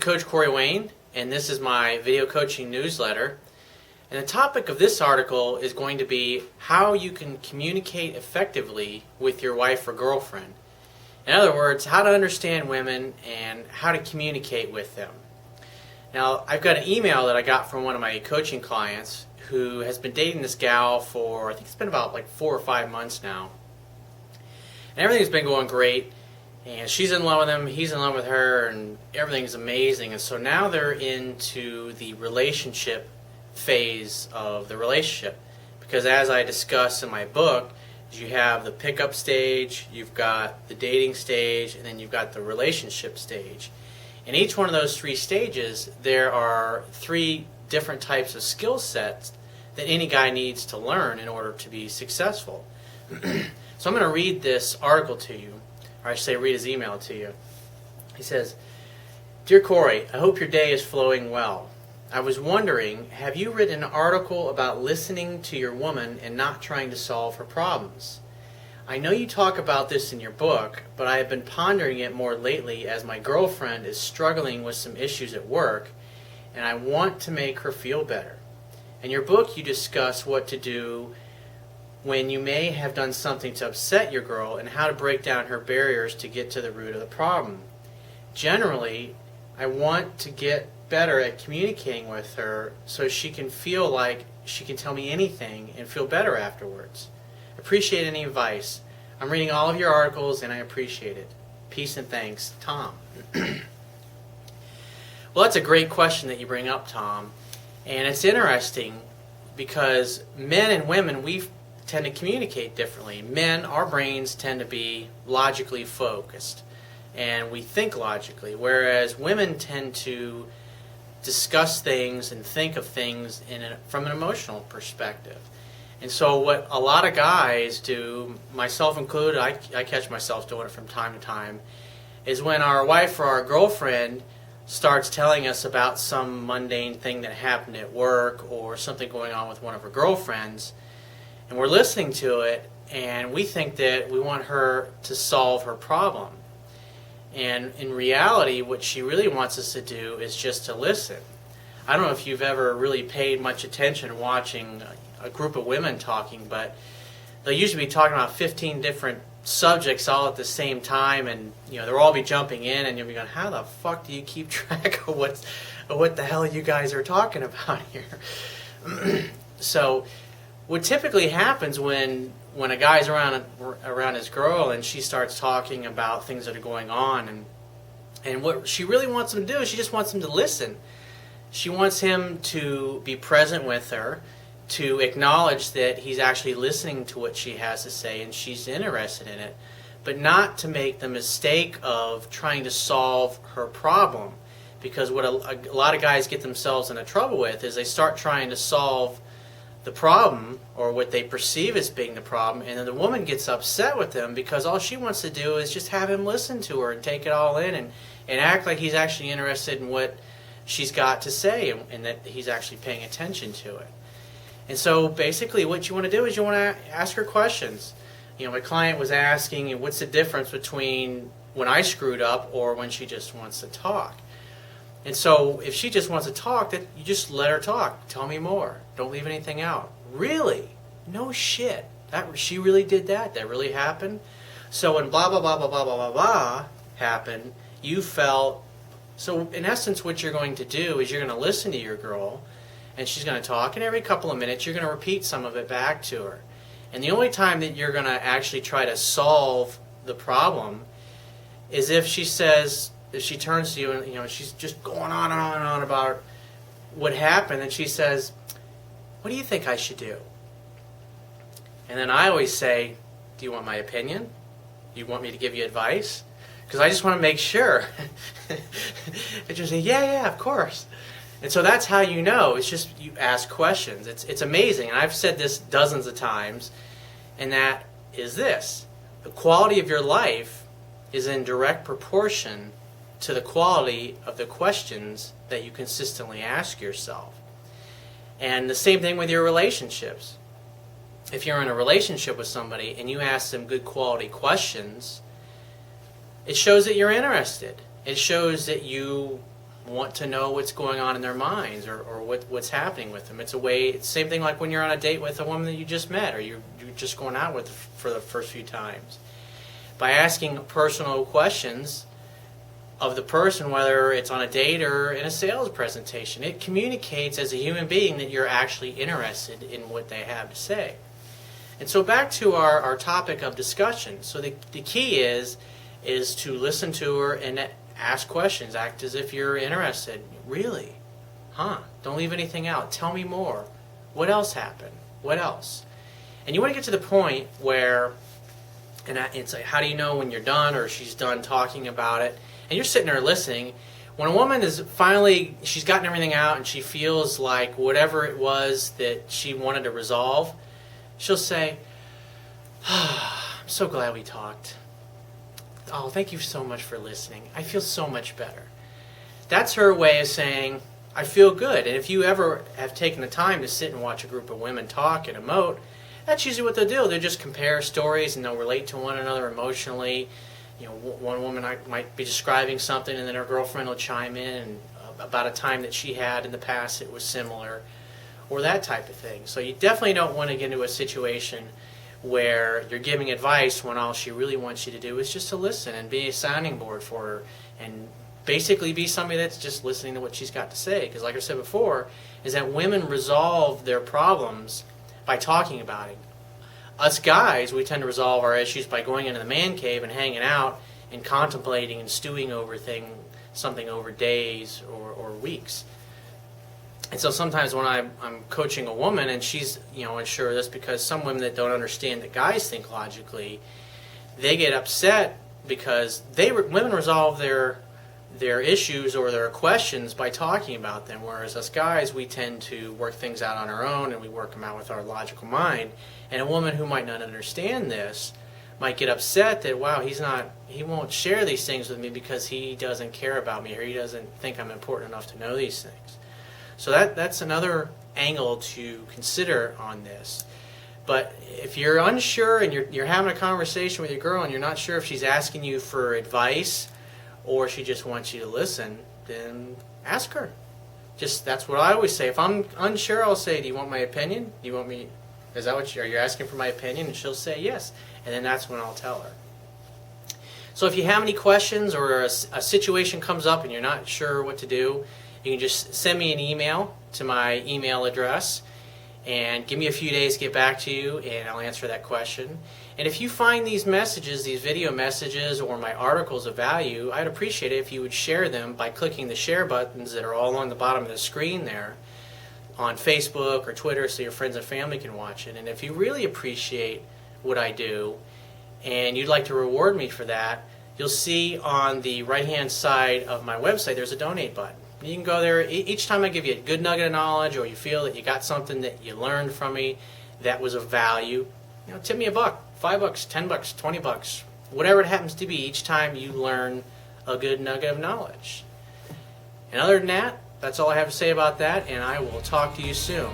Coach Corey Wayne, and this is my video coaching newsletter. And the topic of this article is going to be how you can communicate effectively with your wife or girlfriend. In other words, how to understand women and how to communicate with them. Now, I've got an email that I got from one of my coaching clients who has been dating this gal for, I think it's been about like 4 or 5 months now. And everything's been going great. And she's in love with him, he's in love with her, and everything's amazing. And so now they're into the relationship phase of the relationship. Because as I discuss in my book, you have the pickup stage, you've got the dating stage, and then you've got the relationship stage. In each one of those 3 stages, there are 3 different types of skill sets that any guy needs to learn in order to be successful. So I'm going to read this article to you. Or I should say read his email to you. He says, "Dear Corey, I hope your day is flowing well. I was wondering, have you written an article about listening to your woman and not trying to solve her problems? I know you talk about this in your book, but I have been pondering it more lately as my girlfriend is struggling with some issues at work, and I want to make her feel better. In your book, you discuss what to do when you may have done something to upset your girl and how to break down her barriers to get to the root of the problem. Generally, I want to get better at communicating with her so she can feel like she can tell me anything and feel better afterwards. Appreciate any advice. I'm reading all of your articles and I appreciate it. Peace and thanks, Tom." Well, that's a great question that you bring up, Tom. And it's interesting because men and women, we tend to communicate differently. Men, our brains tend to be logically focused and we think logically, whereas women tend to discuss things and think of things from an emotional perspective. And so what a lot of guys do, myself included, I catch myself doing it from time to time, is when our wife or our girlfriend starts telling us about some mundane thing that happened at work or something going on with one of her girlfriends, and we're listening to it, and we think that we want her to solve her problem. And in reality, what she really wants us to do is just to listen. I don't know if you've ever really paid much attention watching a group of women talking, but they'll usually be talking about 15 different subjects all at the same time, and they'll all be jumping in, and you'll be going, how the fuck do you keep track of what the hell you guys are talking about here? So what typically happens when a guy's around his girl and she starts talking about things that are going on, and what she really wants him to do is she just wants him to listen. She wants him to be present with her, to acknowledge that he's actually listening to what she has to say and she's interested in it, but not to make the mistake of trying to solve her problem. Because what a lot of guys get themselves into trouble with is they start trying to solve the problem, or what they perceive as being the problem, and then the woman gets upset with him because all she wants to do is just have him listen to her and take it all in and act like he's actually interested in what she's got to say and that he's actually paying attention to it. And so basically what you want to do is you want to ask her questions. My client was asking, what's the difference between when I screwed up or when she just wants to talk? And so if she just wants to talk, that you just let her talk. Tell me more. Don't leave anything out. Really? No shit. She really did that? That really happened? So when blah, blah, blah, blah, blah, blah, blah, blah happened, you felt... So in essence, what you're going to do is you're going to listen to your girl, and she's going to talk, and every couple of minutes you're going to repeat some of it back to her. And the only time that you're going to actually try to solve the problem is if she turns to you and she's just going on and on and on about what happened, and she says, "What do you think I should do?" And then I always say, "Do you want my opinion? Do you want me to give you advice?" Because I just want to make sure. And she'll say, yeah, of course. And so that's how you know. It's just you ask questions. It's amazing. And I've said this dozens of times, and that is this. The quality of your life is in direct proportion to the quality of the questions that you consistently ask yourself. And the same thing with your relationships. If you're in a relationship with somebody and you ask them good quality questions, it shows that you're interested. It shows that you want to know what's going on in their minds or what's happening with them. It's the same thing like when you're on a date with a woman that you just met or you're just going out with for the first few times. By asking personal questions of the person, whether it's on a date or in a sales presentation, it communicates as a human being that you're actually interested in what they have to say. And so back to our topic of discussion. So the key is to listen to her and ask questions. Act as if you're interested. Really? Huh? Don't leave anything out. Tell me more. What else happened? What else? And you want to get to the point where, and it's like, how do you know when you're done or she's done talking about it? And you're sitting there listening. When a woman is finally, she's gotten everything out and she feels like whatever it was that she wanted to resolve, she'll say, I'm so glad we talked. Oh, thank you so much for listening. I feel so much better. That's her way of saying, I feel good. And if you ever have taken the time to sit and watch a group of women talk and emote, that's usually what they'll do. They'll just compare stories and they'll relate to one another emotionally. You know, one woman might be describing something and then her girlfriend will chime in and about a time that she had in the past that was similar, or that type of thing. So you definitely don't want to get into a situation where you're giving advice when all she really wants you to do is just to listen and be a sounding board for her and basically be somebody that's just listening to what she's got to say. Because like I said before, is that women resolve their problems by talking about it. Us guys, we tend to resolve our issues by going into the man cave and hanging out and contemplating and stewing over something over days or weeks. And so sometimes when I'm coaching a woman and she's unsure of this, because some women that don't understand that guys think logically, they get upset because women resolve their issues or their questions by talking about them, whereas us guys, we tend to work things out on our own and we work them out with our logical mind. And a woman who might not understand this might get upset that, wow, he won't share these things with me because he doesn't care about me or he doesn't think I'm important enough to know these things. So that's another angle to consider on this. But if you're unsure and you're having a conversation with your girl and you're not sure if she's asking you for advice or she just wants you to listen, then ask her. That's what I always say. If I'm unsure, I'll say, do you want my opinion? Do you want me? Is that what are you asking for my opinion? And she'll say yes. And then that's when I'll tell her. So if you have any questions or a situation comes up and you're not sure what to do, you can just send me an email to my email address and give me a few days to get back to you and I'll answer that question. And if you find these messages, these video messages or my articles of value, I'd appreciate it if you would share them by clicking the share buttons that are all on the bottom of the screen there on Facebook or Twitter so your friends and family can watch it. And if you really appreciate what I do and you'd like to reward me for that, you'll see on the right-hand side of my website there's a donate button. You can go there each time I give you a good nugget of knowledge or you feel that you got something that you learned from me that was of value. Tip me $1, $5, $10, $20, whatever it happens to be each time you learn a good nugget of knowledge. And other than that, that's all I have to say about that, and I will talk to you soon.